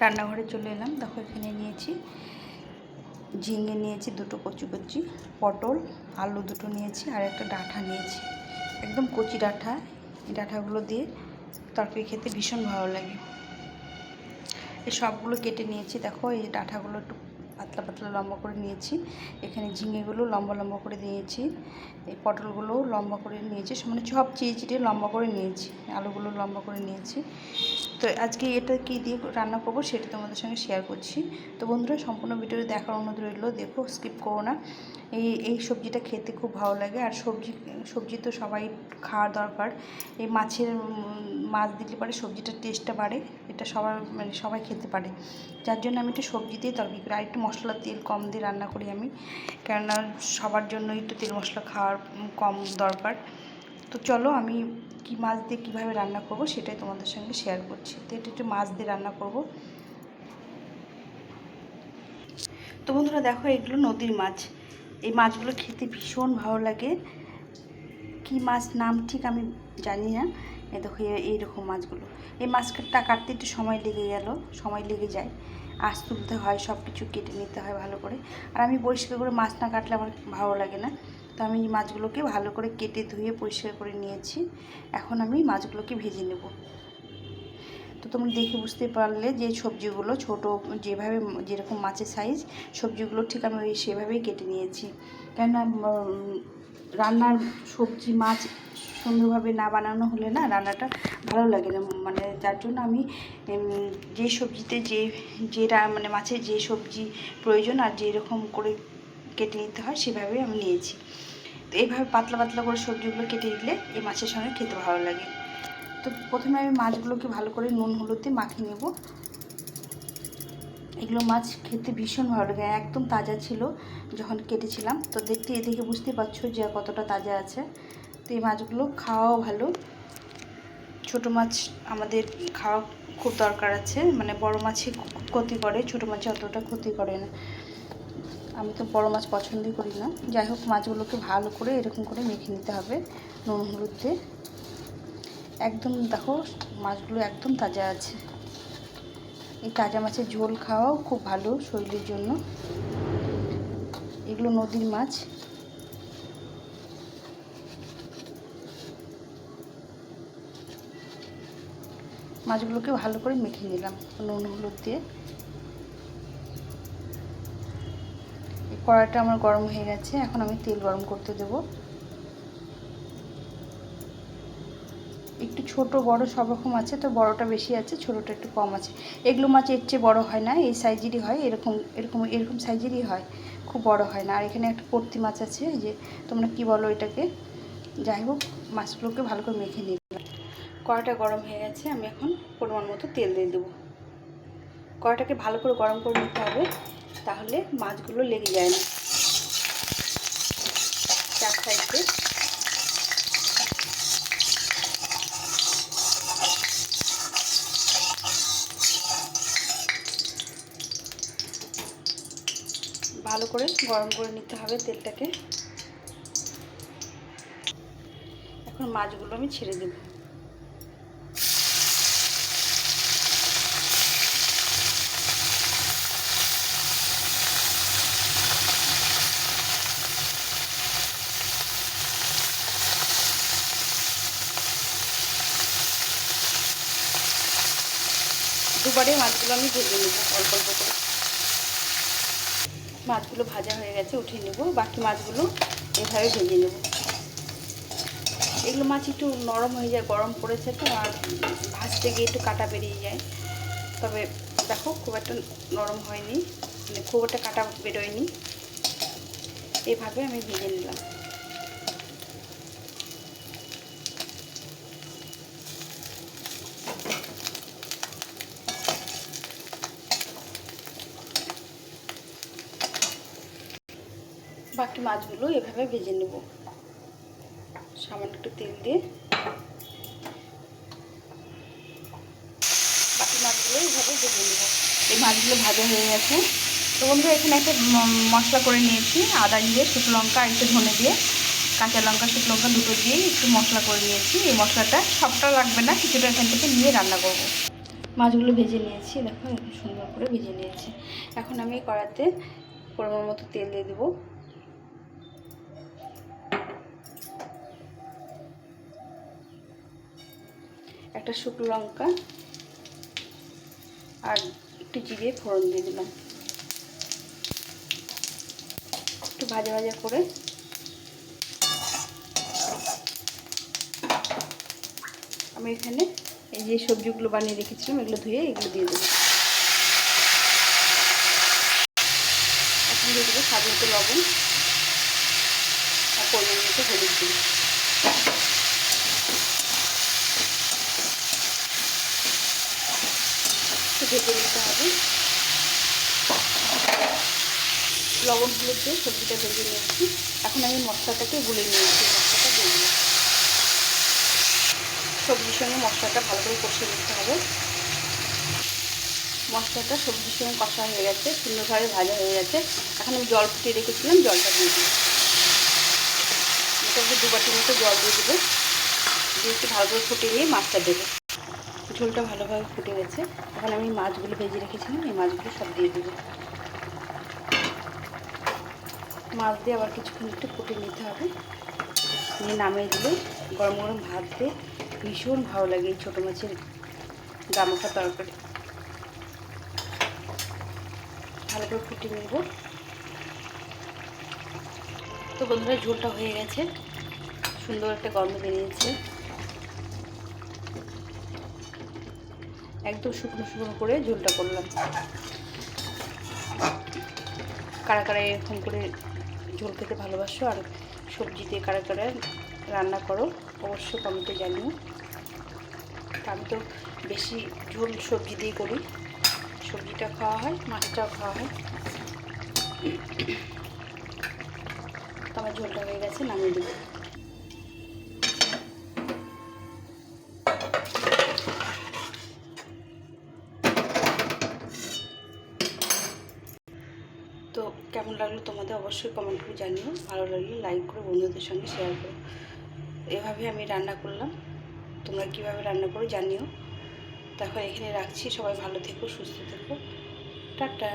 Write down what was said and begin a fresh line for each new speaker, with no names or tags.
রান্নাঘরে চলে এলাম। দেখো এখানে নিয়েছি ঝিঙে নিয়েছি দুটো কচি কচি, পটল আলু দুটো নিয়েছি, আর একটা ডাঁটা নিয়েছি, একদম কচি ডাঁটা। এই ডাঁটাগুলো দিয়ে তরকারি খেতে ভীষণ ভালো লাগে। এই সবগুলো কেটে নিয়েছি। দেখো এই ডাঁটাগুলো একটু পাতলা পাতলা লম্বা করে নিয়েছি, এখানে ঝিঙেগুলো লম্বা লম্বা করে দিয়েছি, এই পটলগুলোও লম্বা করে নিয়েছি, মানে সব চিড়ে লম্বা করে নিয়েছি, আলুগুলো লম্বা করে নিয়েছি। তো আজকে এটা কী দিয়ে রান্না করবো সেটা তোমাদের সঙ্গে শেয়ার করছি। তো বন্ধুরা সম্পূর্ণ ভিডিওটি দেখার অনুরোধ রইল, দেখো স্কিপ করো না। এই সবজিটা খেতে খুব ভালো লাগে, আর সবজি তো সবাই খাওয়া দরকার। এই মাছ দিলে পরে সবজিটার টেস্টটা বাড়ে, এটা সবাই খেতে পারে। যার জন্য আমি একটু সবজি দিয়ে তরকারি করি, আর একটু মশলা তেল কম দিয়ে রান্না করি আমি, কেননা সবার জন্য একটু তেল মশলা খাওয়ার কম দরকার। তো চলো আমি কি মাছ দিয়ে কীভাবে রান্না করব সেটাই তোমাদের সঙ্গে শেয়ার করছি। তো এটা একটু মাছ দিয়ে রান্না করব। তো বন্ধুরা দেখো এগুলো নদীর মাছ, এই মাছগুলো খেতে ভীষণ ভালো লাগে। কি মাছ নাম ঠিক আমি জানি না। এই দেখো এইরকম মাছগুলো, এই মাছটা কাটতে একটু সময় লেগে যায়, আঁশ তুলতে হয়, সব কিছু কেটে নিতে হয় ভালো করে। আর আমি পরিষ্কার করে মাছ না কাটলে আমার ভালো লাগে না। তো আমি এই মাছগুলোকে ভালো করে কেটে ধুয়ে পরিষ্কার করে নিয়েছি। এখন আমি মাছগুলোকে ভেজে নেব। তো তোমরা দেখে বুঝতে পারলে যে সবজিগুলো ছোটো যেরকম মাছের সাইজ, সবজিগুলো ঠিক আমি সেভাবেই কেটে নিয়েছি। কেননা রান্নার সবজি মাছ সুন্দরভাবে না বানানো হলে না রান্নাটা ভালো লাগে না, মানে যার জন্য আমি যে সবজিতে মানে মাছের যে সবজি প্রয়োজন আর যেরকম করে কেটে নিতে হয় সেভাবেই আমি নিয়েছি। তো এইভাবে পাতলা পাতলা করে সবজিগুলো কেটে দিলে এই মাছের সঙ্গে খেতে ভালো লাগে। তো প্রথমে আমি মাছগুলোকে ভালো করে নুন হলুদ দিয়ে মাখিয়ে নেব। এগুলো মাছ খেতে ভীষণ ভালো লাগে, একদম তাজা ছিল যখন কেটেছিলাম। তো দেখে বুঝতে পারছো যে কতটা তাজা আছে। তো এই মাছগুলো খাওয়াও ভালো, ছোটো মাছ আমাদের খাওয়া খুব দরকার আছে, মানে বড় মাছই খুব ক্ষতি করে, ছোটো মাছে অতটা ক্ষতি করে না। আমি তো বড় মাছ পছন্দই করি না। যাই হোক মাছগুলোকে ভালো করে এরকম করে মেখে নিতে হবে নুন হলুদ দিয়ে। একদম দেখো মাছগুলো একদম তাজা আছে। এই তাজা মাছের ঝোল খাওয়াও খুব ভালো শরীরের জন্য। এগুলো নদীর মাছ। মাছগুলোকে ভালো করে মেখে নিলাম নুন হলুদ দিয়ে। এই কড়াইটা আমার গরম হয়ে গেছে, এখন আমি তেল গরম করতে দেবো। একটু ছোট বড় সব রকম আছে, তো বড়টা বেশি আছে, ছোটটা একটু কম আছে। এগুলো মাছ এর চেয়ে বড় হয় না, এই সাইজেরই হয়, এরকম সাইজেরই হয়, খুব বড় হয় না। আর এখানে একটা পড়তি মাছ আছে, যে তোমরা কি বলো এটাকে। যাই হোক মাছগুলোকে ভালো করে মেখে নিই। কড়াইটা গরম হয়ে গেছে, আমি এখন পরিমাণ মতো তেল দিয়ে দেবো। কড়াইটাকে ভালো করে গরম করে নিতে হবে, তাহলে মাছগুলো লেগে যায় না। চার সাইডে ভালো করে গরম করে নিতে হবে তেলটাকে। এখন মাছগুলো আমি ছেড়ে দেব। দুবারে মাছগুলো আমি ভেজে নেব অল্প অল্প করে। মাছগুলো ভাজা হয়ে গেছে, উঠিয়ে নেব। বাকি মাছগুলো এভাবে ভেজে নেব। এগুলো মাছ একটু নরম হয়ে যায়, গরম পড়েছে তো, আর ভাজতে গিয়ে একটু কাটা বেরিয়ে যায়। তবে দেখো খুব একটা নরম হয়নি, মানে খুব একটা কাটা বেরোয়নি। এভাবে আমি ভেজে নিলাম। বাকি মাছগুলো এভাবে ভেজে নেব সামান্য একটু তেল দিয়ে। বাকি মাছগুলো এইভাবে ভেজে নেব। এই মাছগুলো ভাজা হয়ে গেছে। তো বন্ধুরা এখানে একটা মশলা করে নিয়েছি, আদা দিয়ে, শুকনো লঙ্কা আর একটু ধনে দিয়ে, কাঁচা লঙ্কা শুকনো লঙ্কা দুটো দিয়ে একটু মশলা করে নিয়েছি। এই মশলাটা সবটা লাগবে না, কিছুটা এখান থেকে নিয়ে রান্না করব। মাছগুলো ভেজে নিয়েছি, দেখো সুন্দর করে ভেজে নিয়েছি। এখন আমি কড়াতে পরিমাণ মতো তেল দিয়ে দেবো। একটা শুকনো লঙ্কা আর একটু জিরে ফোড়ন দিয়ে দিলাম। একটু ভাজা ভাজা করে আমি এখানে এই যে সবজিগুলো বানিয়ে রেখেছিলাম এগুলো ধুয়ে এগুলো দিয়ে দেবো। এখন দিয়ে দেবো স্বাদ মতো লবণ আর পরিমাণ মতো হলুদ দিই। ভেজে নিতে হবে। লবণ হলুদ দিয়ে সবজিটা ভেজে নিয়েছি। এখন আমি মশলাটাকে গুলে নিয়েছি, মশলাটা দিয়ে দিলাম। সবজির সঙ্গে মশলাটা ভালো করে কষিয়ে নিতে হবে। মশলাটা সবজির সঙ্গে কষা হয়ে গেছে, সুন্দরভাবে ভাজা হয়ে গেছে। এখন আমি জল ফুটিয়ে রেখেছিলাম, জলটা দিয়ে দিই। মোটামুটি 2 বাটির মতো জল দিয়ে দেবো, দিয়ে একটু ভালো করে ফুটিয়ে নিয়ে মাছটা দেবো। ঝোলটা ভালোভাবে ফুটে গেছে। এখন আমি মাছগুলো ভেজে রেখেছিলাম, এই মাছগুলো সব দিয়ে দেবো। মাছ দিয়ে আবার কিছুক্ষণ একটু ফুটিয়ে নিতে হবে, নিয়ে নামিয়ে দিলে গরম গরম ভাত দিয়ে ভীষণ ভালো লাগে এই ছোটো মাছের গামাখা তরকারি। ভালো করে ফুটিয়ে নেব। তো বন্ধুরা, ঝোলটা হয়ে গেছে, সুন্দর একটা গন্ধ বেরিয়েছে। একদম শুকনো শুকনো করে ঝোলটা করলাম। কারা কারা এরকম করে ঝোল খেতে ভালোবাসো আর সবজি দিয়ে কারা কারা রান্না করো অবশ্যই কমেন্টে জানিও। আমি তো বেশি ঝোল সবজি দিয়ে করি, সবজিটা খাওয়া হয়, মাছটাও খাওয়া হয়। তো আমার ঝোলটা হয়ে গেছে, নামিয়ে দেবো। তো কেমন লাগলো তোমাদের অবশ্যই কমেন্ট করে জানিও। ভালো লাগলে লাইক করে বন্ধুদের সঙ্গে শেয়ার করো। এভাবে আমি রান্না করলাম, তোমরা কীভাবে রান্না করো জানিও। তারপর এখানে রাখছি, সবাই ভালো থেকো, সুস্থ থেকো, টাটা।